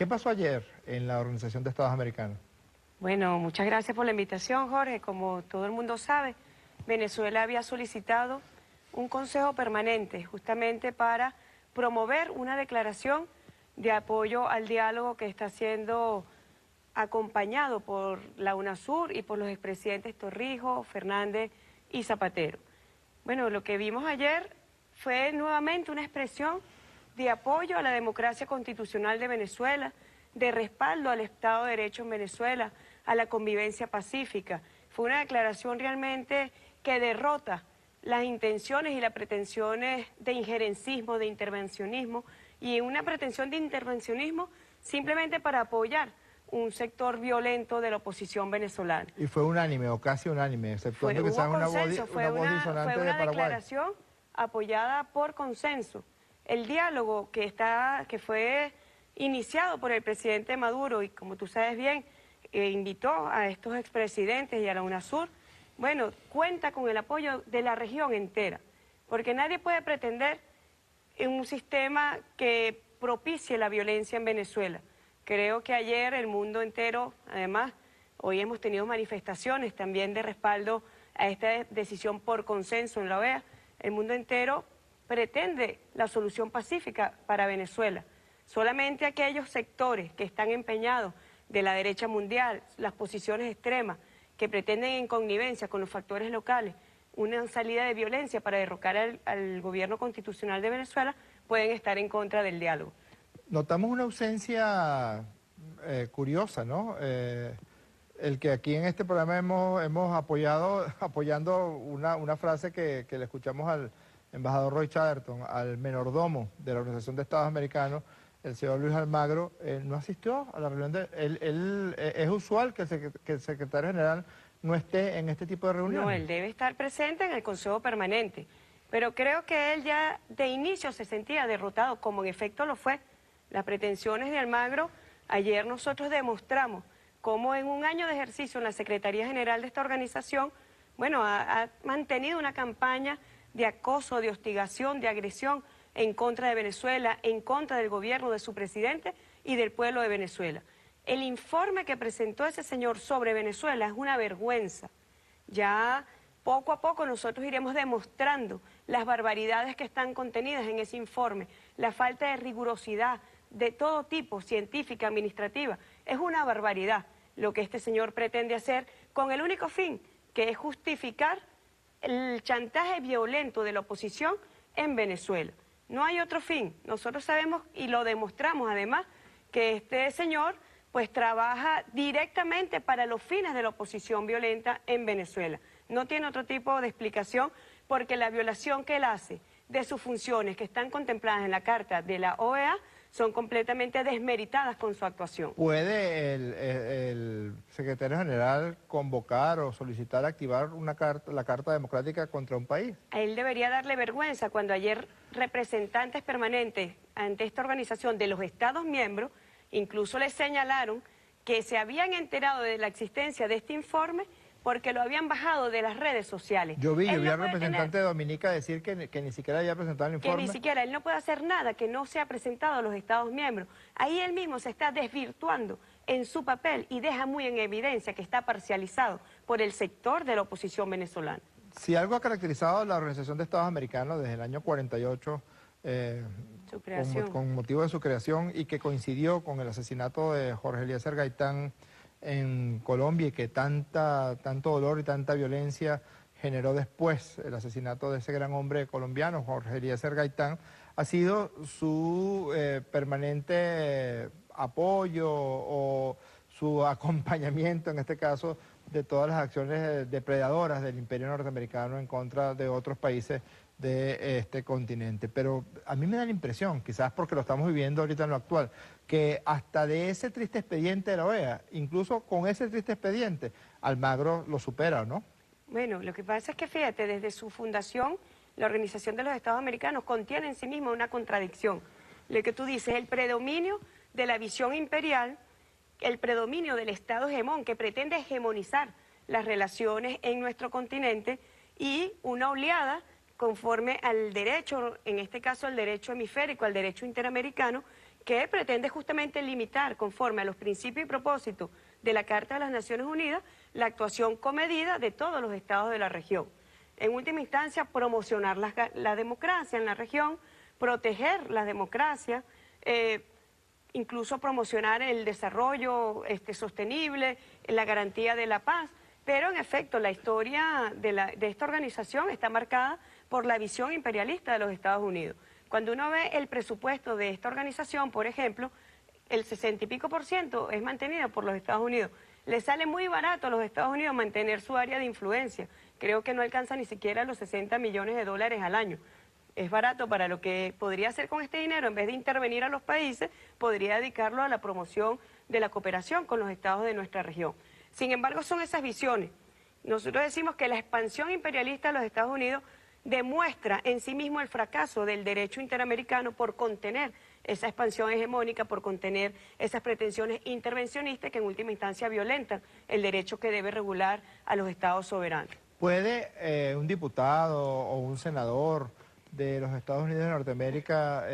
¿Qué pasó ayer en la Organización de Estados Americanos? Bueno, muchas gracias por la invitación, Jorge. Como todo el mundo sabe, Venezuela había solicitado un consejo permanente justamente para promover una declaración de apoyo al diálogo que está siendo acompañado por la UNASUR y por los expresidentes Torrijos, Fernández y Zapatero. Bueno, lo que vimos ayer fue nuevamente una expresión de apoyo a la democracia constitucional de Venezuela, de respaldo al Estado de Derecho en Venezuela, a la convivencia pacífica. Fue una declaración realmente que derrota las intenciones y las pretensiones de injerencismo, de intervencionismo, y una pretensión de intervencionismo simplemente para apoyar un sector violento de la oposición venezolana. Y fue unánime o casi unánime, exceptuando que sea una voz disonante fue de una Paraguay. declaración apoyada por consenso. El diálogo que fue iniciado por el presidente Maduro y, como tú sabes bien, invitó a estos expresidentes y a la UNASUR, bueno, cuenta con el apoyo de la región entera, porque nadie puede pretender un sistema que propicie la violencia en Venezuela. Creo que ayer el mundo entero, además, hoy hemos tenido manifestaciones también de respaldo a esta decisión por consenso en la OEA. El mundo entero pretende la solución pacífica para Venezuela. Solamente aquellos sectores que están empeñados de la derecha mundial, las posiciones extremas, que pretenden en connivencia con los factores locales una salida de violencia para derrocar al gobierno constitucional de Venezuela, pueden estar en contra del diálogo. Notamos una ausencia curiosa, ¿no? El que aquí en este programa hemos apoyando una frase que le escuchamos al embajador Roy Chatterton, al menordomo de la Organización de Estados Americanos, el señor Luis Almagro, no asistió a la reunión es usual que el secretario general no esté en este tipo de reuniones. No, él debe estar presente en el Consejo Permanente, pero creo que él ya de inicio se sentía derrotado, como en efecto lo fue. Las pretensiones de Almagro, ayer nosotros demostramos cómo en un año de ejercicio en la Secretaría General de esta organización, bueno, ha mantenido una campaña de acoso, de hostigación, de agresión en contra de Venezuela, en contra del gobierno de su presidente y del pueblo de Venezuela. El informe que presentó ese señor sobre Venezuela es una vergüenza. Ya poco a poco nosotros iremos demostrando las barbaridades que están contenidas en ese informe, la falta de rigurosidad de todo tipo, científica, administrativa. Es una barbaridad lo que este señor pretende hacer con el único fin, que es justificar el chantaje violento de la oposición en Venezuela. No hay otro fin. Nosotros sabemos y lo demostramos además que este señor pues trabaja directamente para los fines de la oposición violenta en Venezuela. No tiene otro tipo de explicación porque la violación que él hace de sus funciones que están contempladas en la Carta de la OEA son completamente desmeritadas con su actuación. ¿Puede el secretario general convocar o solicitar activar la Carta Democrática contra un país? A él debería darle vergüenza cuando ayer representantes permanentes ante esta organización de los Estados miembros incluso le señalaron que se habían enterado de la existencia de este informe porque lo habían bajado de las redes sociales. Yo vi al representante de Dominica decir que ni siquiera había presentado el informe. Que ni siquiera, él no puede hacer nada que no sea presentado a los Estados miembros. Ahí él mismo se está desvirtuando en su papel y deja muy en evidencia que está parcializado por el sector de la oposición venezolana. Si algo ha caracterizado a la Organización de Estados Americanos desde el año 48, con motivo de su creación y que coincidió con el asesinato de Jorge Eliezer Gaitán en Colombia y que tanto dolor y tanta violencia generó después el asesinato de ese gran hombre colombiano, Jorge Eliezer Gaitán, ha sido su permanente apoyo o su acompañamiento, en este caso, de todas las acciones depredadoras del imperio norteamericano en contra de otros países de este continente. Pero a mí me da la impresión, quizás porque lo estamos viviendo ahorita en lo actual, que hasta de ese triste expediente de la OEA, incluso con ese triste expediente, Almagro lo supera, ¿no? Bueno, lo que pasa es que fíjate, desde su fundación, la Organización de los Estados Americanos contiene en sí misma una contradicción. Lo que tú dices, el predominio de la visión imperial, el predominio del Estado hegemón que pretende hegemonizar las relaciones en nuestro continente y una oleada conforme al derecho, en este caso al derecho hemisférico, al derecho interamericano, que pretende justamente limitar, conforme a los principios y propósitos de la Carta de las Naciones Unidas, la actuación comedida de todos los estados de la región. En última instancia, promocionar la democracia en la región, proteger la democracia, incluso promocionar el desarrollo sostenible, la garantía de la paz. Pero en efecto, la historia de esta organización está marcada por la visión imperialista de los Estados Unidos. Cuando uno ve el presupuesto de esta organización, por ejemplo, el 60 y pico % es mantenido por los Estados Unidos. Le sale muy barato a los Estados Unidos mantener su área de influencia. Creo que no alcanza ni siquiera los 60 millones de dólares al año. Es barato para lo que podría hacer con este dinero. En vez de intervenir a los países, podría dedicarlo a la promoción de la cooperación con los estados de nuestra región. Sin embargo, son esas visiones. Nosotros decimos que la expansión imperialista de los Estados Unidos demuestra en sí mismo el fracaso del derecho interamericano por contener esa expansión hegemónica, por contener esas pretensiones intervencionistas que en última instancia violentan el derecho que debe regular a los estados soberanos. ¿Puede un diputado o un senador de los Estados Unidos de Norteamérica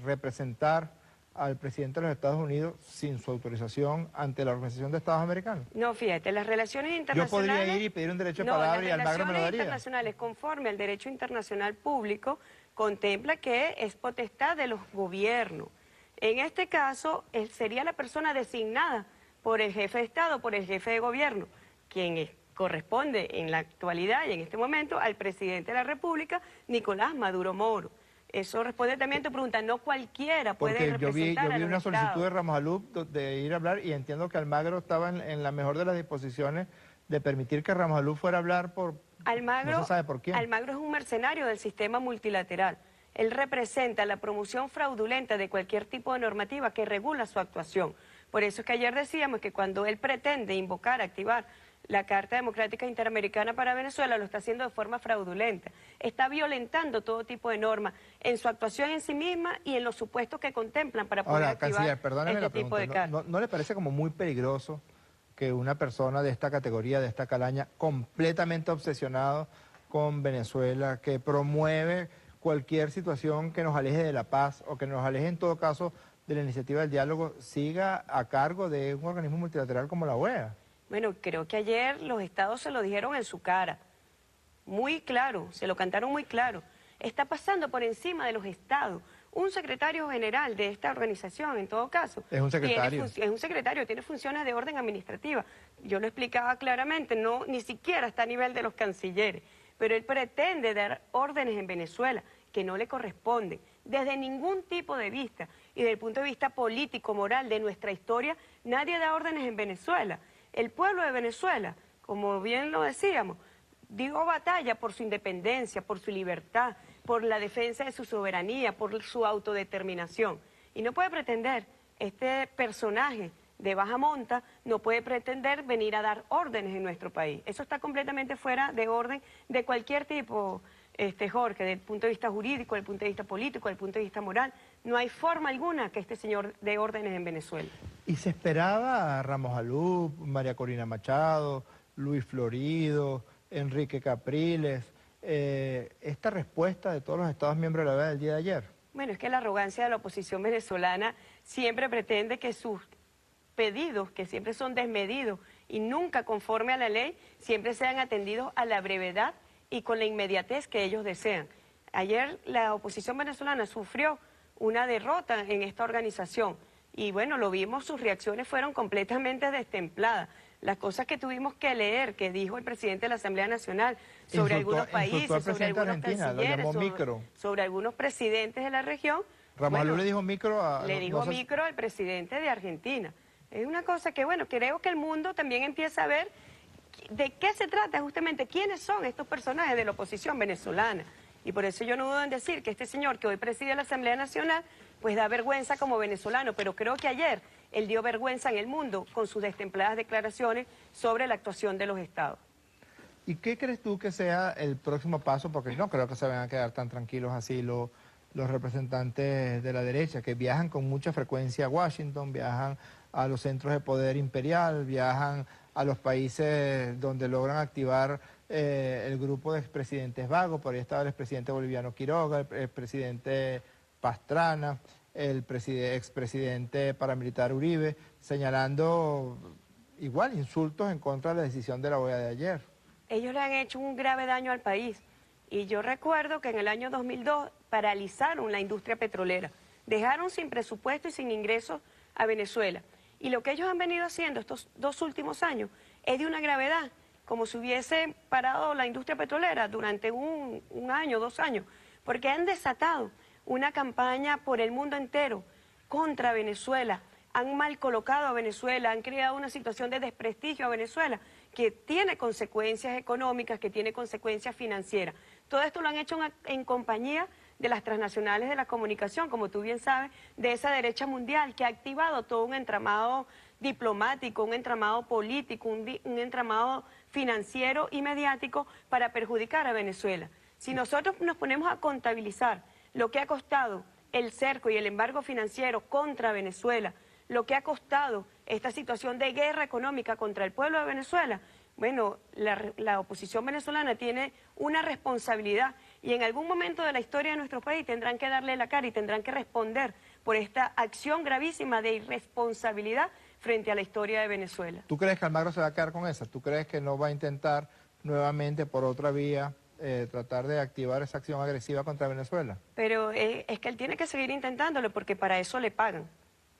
representar al presidente de los Estados Unidos sin su autorización ante la Organización de Estados Americanos? No, fíjate, las relaciones internacionales... Yo podría ir y pedir un derecho de palabra y Almagro me lo daría. Las relaciones internacionales, conforme al derecho internacional público, contempla que es potestad de los gobiernos. En este caso, él sería la persona designada por el jefe de Estado, por el jefe de gobierno, quien corresponde en la actualidad y en este momento al presidente de la República, Nicolás Maduro Moro. Eso responde también a tu pregunta, no cualquiera puede representar a los estados. Yo vi una solicitud de Ramos Alub de ir a hablar y entiendo que Almagro estaba en la mejor de las disposiciones de permitir que Ramos Alub fuera a hablar por... Almagro, no se sabe por quién. Almagro es un mercenario del sistema multilateral. Él representa la promoción fraudulenta de cualquier tipo de normativa que regula su actuación. Por eso es que ayer decíamos que cuando él pretende invocar, activar la Carta Democrática Interamericana para Venezuela, lo está haciendo de forma fraudulenta. Está violentando todo tipo de normas en su actuación en sí misma y en los supuestos que contemplan para poder activar este tipo de carta. ¿No le parece como muy peligroso que una persona de esta categoría, de esta calaña, completamente obsesionado con Venezuela, que promueve cualquier situación que nos aleje de la paz o que nos aleje en todo caso de la iniciativa del diálogo, siga a cargo de un organismo multilateral como la OEA? Bueno, creo que ayer los estados se lo dijeron en su cara, muy claro, se lo cantaron muy claro. Está pasando por encima de los estados. Un secretario general de esta organización, en todo caso, es un secretario. Es un secretario, tiene funciones de orden administrativa. Yo lo explicaba claramente, no, ni siquiera está a nivel de los cancilleres, pero él pretende dar órdenes en Venezuela que no le corresponden, desde ningún tipo de vista, y desde el punto de vista político, moral, de nuestra historia, nadie da órdenes en Venezuela. El pueblo de Venezuela, como bien lo decíamos, dio batalla por su independencia, por su libertad, por la defensa de su soberanía, por su autodeterminación. Y no puede pretender, este personaje de baja monta, no puede pretender venir a dar órdenes en nuestro país. Eso está completamente fuera de orden de cualquier tipo, Jorge, desde el punto de vista jurídico, desde el punto de vista político, desde el punto de vista moral. No hay forma alguna que este señor dé órdenes en Venezuela. ¿Y se esperaba a Ramos Alub, María Corina Machado, Luis Florido, Enrique Capriles, esta respuesta de todos los estados miembros de la OEA del día de ayer? Bueno, es que la arrogancia de la oposición venezolana siempre pretende que sus pedidos, que siempre son desmedidos y nunca conforme a la ley, siempre sean atendidos a la brevedad y con la inmediatez que ellos desean. Ayer la oposición venezolana sufrió una derrota en esta organización y bueno, lo vimos, sus reacciones fueron completamente destempladas. Las cosas que tuvimos que leer, que dijo el presidente de la Asamblea Nacional sobre algunos países, sobre algunos cancilleres, sobre algunos presidentes de la región. Ramos Alub le dijo micro micro al presidente de Argentina. Es una cosa que, bueno, creo que el mundo también empieza a ver de qué se trata justamente, quiénes son estos personajes de la oposición venezolana. Y por eso yo no dudo en decir que este señor que hoy preside la Asamblea Nacional, pues da vergüenza como venezolano, pero creo que ayer él dio vergüenza en el mundo con sus destempladas declaraciones sobre la actuación de los estados. ¿Y qué crees tú que sea el próximo paso? Porque no creo que se vayan a quedar tan tranquilos así los representantes de la derecha, que viajan con mucha frecuencia a Washington, viajan a los centros de poder imperial, viajan a los países donde logran activar el grupo de expresidentes vagos. Por ahí estaba el expresidente boliviano Quiroga, el presidente Pastrana, el expresidente paramilitar Uribe, señalando igual insultos en contra de la decisión de la OEA de ayer. Ellos le han hecho un grave daño al país. Y yo recuerdo que en el año 2002 paralizaron la industria petrolera, dejaron sin presupuesto y sin ingresos a Venezuela. Y lo que ellos han venido haciendo estos 2 últimos años es de una gravedad, como si hubiese parado la industria petrolera durante un año, 2 años, porque han desatado una campaña por el mundo entero contra Venezuela, han mal colocado a Venezuela, han creado una situación de desprestigio a Venezuela que tiene consecuencias económicas, que tiene consecuencias financieras. Todo esto lo han hecho en compañía de las transnacionales de la comunicación, como tú bien sabes, de esa derecha mundial que ha activado todo un entramado diplomático, un entramado político, un entramado financiero y mediático para perjudicar a Venezuela. Si nosotros nos ponemos a contabilizar lo que ha costado el cerco y el embargo financiero contra Venezuela, lo que ha costado esta situación de guerra económica contra el pueblo de Venezuela, bueno, la oposición venezolana tiene una responsabilidad y en algún momento de la historia de nuestro país tendrán que darle la cara y tendrán que responder por esta acción gravísima de irresponsabilidad frente a la historia de Venezuela. ¿Tú crees que Almagro se va a quedar con esa? ¿Tú crees que no va a intentar nuevamente por otra vía tratar de activar esa acción agresiva contra Venezuela? Pero es que él tiene que seguir intentándolo porque para eso le pagan.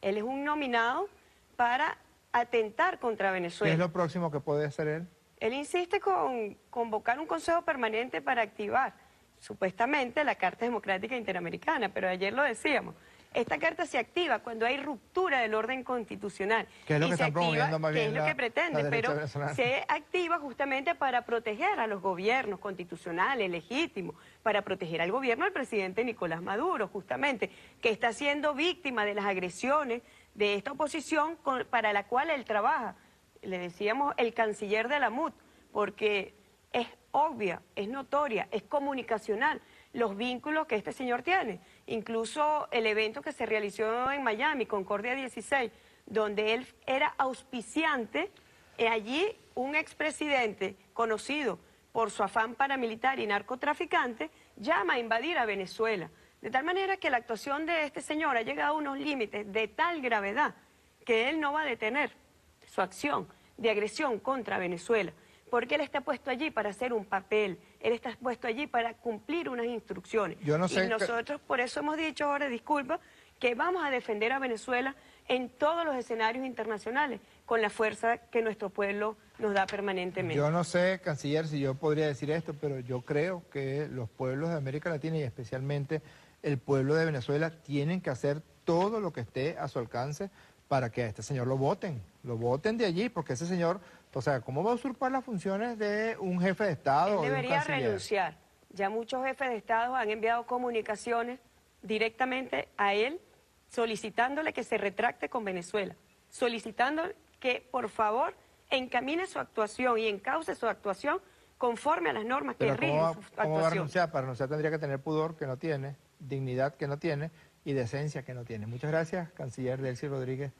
Él es un nominado para atentar contra Venezuela. ¿Qué es lo próximo que puede hacer él? Él insiste con convocar un consejo permanente para activar, supuestamente, la Carta Democrática Interamericana, pero ayer lo decíamos. Esta carta se activa cuando hay ruptura del orden constitucional. ¿Qué es lo que están promoviendo más bien? ¿Qué es lo que pretende? Pero se activa justamente para proteger a los gobiernos constitucionales, legítimos, para proteger al gobierno del presidente Nicolás Maduro, justamente, que está siendo víctima de las agresiones de esta oposición para la cual él trabaja. Le decíamos el canciller de la MUD, porque es obvia, es notoria, es comunicacional los vínculos que este señor tiene. Incluso el evento que se realizó en Miami, Concordia 16, donde él era auspiciante, allí un expresidente conocido por su afán paramilitar y narcotraficante llama a invadir a Venezuela. De tal manera que la actuación de este señor ha llegado a unos límites de tal gravedad que él no va a detener su acción de agresión contra Venezuela, porque él está puesto allí para hacer un papel, él está puesto allí para cumplir unas instrucciones. Yo no sé y nosotros por eso hemos dicho ahora, disculpa, que vamos a defender a Venezuela en todos los escenarios internacionales, con la fuerza que nuestro pueblo nos da permanentemente. Yo no sé, canciller, si yo podría decir esto, pero yo creo que los pueblos de América Latina y especialmente el pueblo de Venezuela tienen que hacer todo lo que esté a su alcance para que a este señor lo voten de allí, porque ese señor, o sea, ¿cómo va a usurpar las funciones de un jefe de Estado o de un debería canciller? renunciar. Ya muchos jefes de Estado han enviado comunicaciones directamente a él solicitándole que se retracte con Venezuela, solicitándole que por favor encamine su actuación y encauce su actuación conforme a las normas que rigen su actuación. ¿Cómo va a renunciar? Para renunciar tendría que tener pudor que no tiene, dignidad que no tiene y decencia que no tiene. Muchas gracias, canciller Delcy Rodríguez.